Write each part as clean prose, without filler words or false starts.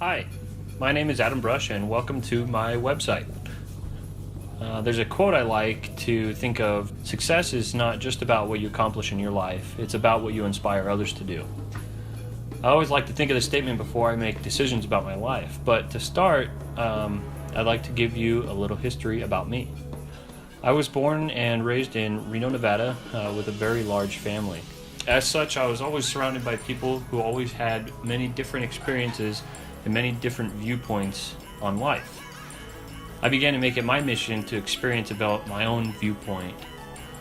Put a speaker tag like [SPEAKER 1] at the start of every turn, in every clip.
[SPEAKER 1] Hi, my name is Adam Brush and welcome to my website. There's a quote I like to think of: success is not just about what you accomplish in your life, it's about what you inspire others to do. I always like to think of this statement before I make decisions about my life, but to start, I'd like to give you a little history about me. I was born and raised in Reno, Nevada, with a very large family. As such, I was always surrounded by people who always had many different experiences and many different viewpoints on life. I began to make it my mission to experience and develop my own viewpoint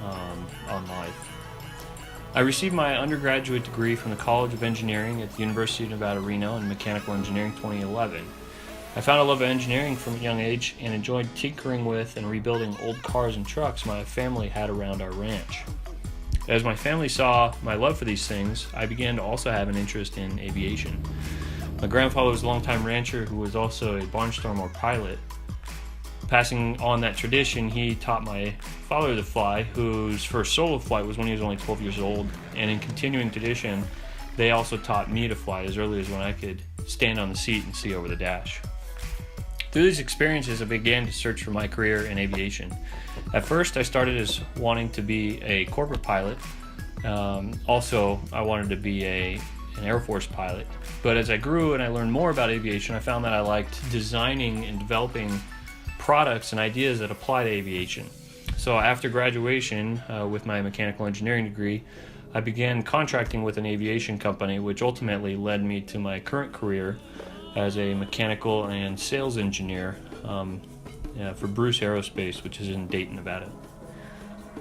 [SPEAKER 1] on life. I received my undergraduate degree from the College of Engineering at the University of Nevada, Reno in Mechanical Engineering 2011. I found a love of engineering from a young age and enjoyed tinkering with and rebuilding old cars and trucks my family had around our ranch. As my family saw my love for these things, I began to also have an interest in aviation. My grandfather was a longtime rancher who was also a barnstormer or pilot. Passing on that tradition, he taught my father to fly, whose first solo flight was when he was only 12 years old. And in continuing tradition, they also taught me to fly as early as when I could stand on the seat and see over the dash. Through these experiences, I began to search for my career in aviation. At first, I started as wanting to be a corporate pilot. Also, I wanted to be an Air Force pilot. But as I grew and I learned more about aviation, I found that I liked designing and developing products and ideas that apply to aviation. So after graduation with my mechanical engineering degree, I began contracting with an aviation company, which ultimately led me to my current career as a mechanical and sales engineer for Bruce Aerospace, which is in Dayton, Nevada.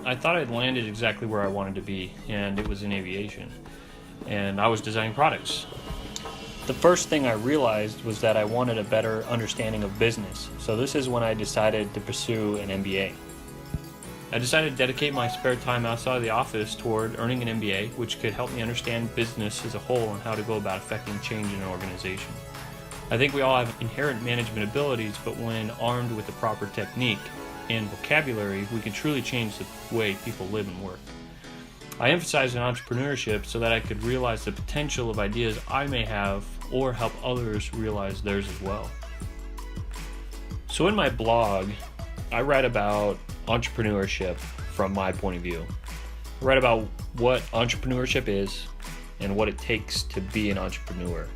[SPEAKER 1] I thought I'd landed exactly where I wanted to be, and it was in aviation. And I was designing products. The first thing I realized was that I wanted a better understanding of business, so this is when I decided to pursue an MBA. I decided to dedicate my spare time outside of the office toward earning an MBA, which could help me understand business as a whole and how to go about affecting change in an organization. I think we all have inherent management abilities, but when armed with the proper technique and vocabulary, we can truly change the way people live and work. I emphasized in entrepreneurship so that I could realize the potential of ideas I may have or help others realize theirs as well. So in my blog, I write about entrepreneurship from my point of view. I write about what entrepreneurship is and what it takes to be an entrepreneur.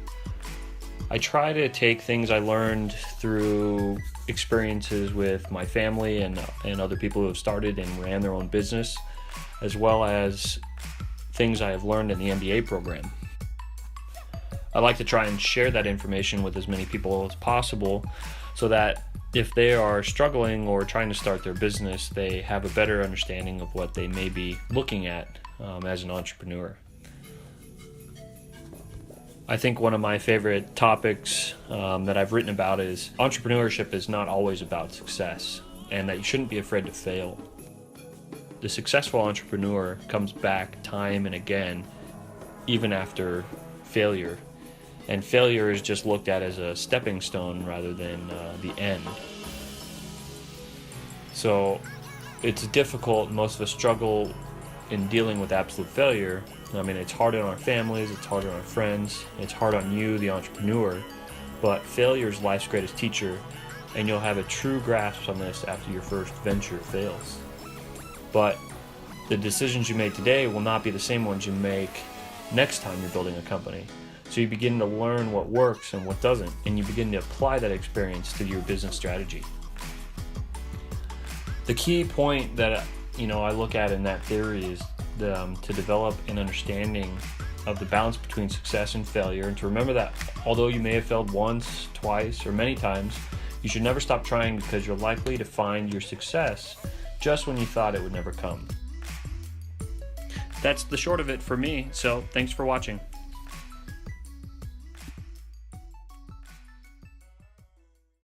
[SPEAKER 1] I try to take things I learned through experiences with my family and other people who have started and ran their own business, as well as things I have learned in the MBA program. I like to try and share that information with as many people as possible so that if they are struggling or trying to start their business, they have a better understanding of what they may be looking at as an entrepreneur. I think one of my favorite topics that I've written about is entrepreneurship is not always about success, and that you shouldn't be afraid to fail. The successful entrepreneur comes back time and again, even after failure. And failure is just looked at as a stepping stone rather than the end. So it's difficult. Most of us struggle in dealing with absolute failure. I mean, it's hard on our families, it's hard on our friends, it's hard on you, the entrepreneur. But failure is life's greatest teacher, and you'll have a true grasp on this after your first venture fails. But the decisions you make today will not be the same ones you make next time you're building a company. So you begin to learn what works and what doesn't, and you begin to apply that experience to your business strategy. The key point that I look at in that theory is to develop an understanding of the balance between success and failure, and to remember that although you may have failed once, twice, or many times, you should never stop trying, because you're likely to find your success just when you thought it would never come. That's the short of it for me, so thanks for watching.